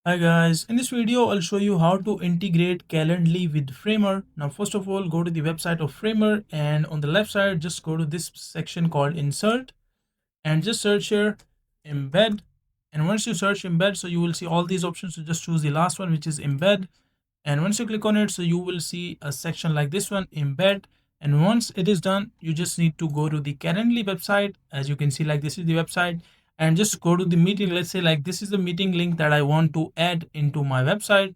Hi guys, in this video I'll show you how to integrate Calendly with Framer. Now first of all go to the website of Framer and on the left side just go to this section called insert and just search here embed, and once you search embed so you will see all these options, so just choose the last one which is embed, and once you click on it so you will see a section like this one, embed, and once it is done you just need to go to the Calendly website. As you can see, like this is the website, and just go to the meeting. Let's say like this is the meeting link that I want to add into my website,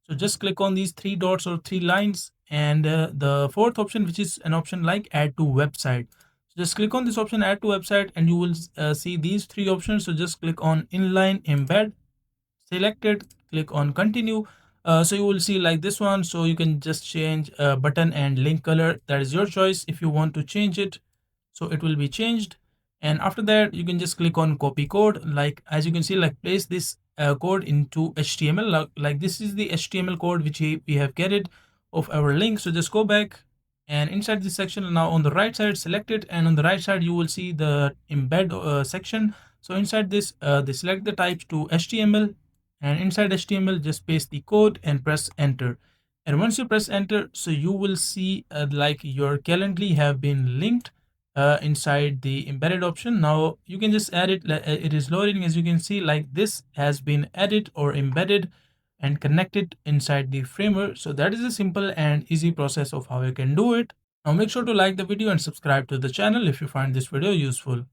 so just click on these three dots or three lines, and the fourth option, which is an option like add to website. So just click on this option, add to website, and you will see these three options. So just click on inline embed, select it, click on continue. So you will see like this one, so you can just change button and link color. That is your choice if you want to change it, so it will be changed. And after that you can just click on copy code, like as you can see, like place this code into HTML, like this is the HTML code which we have carried of our link. So just go back and inside this section, now on the right side select it, and on the right side you will see the embed section. So inside this they select the types to HTML, and inside HTML just paste the code and press enter. And once you press enter, so you will see like your Calendly have been linked inside the embedded option. Now you can just add it. It is loading. As you can see, like this has been added or embedded and connected inside the framework. So that is a simple and easy process of how you can do it. Now make sure to like the video and subscribe to the channel if you find this video useful.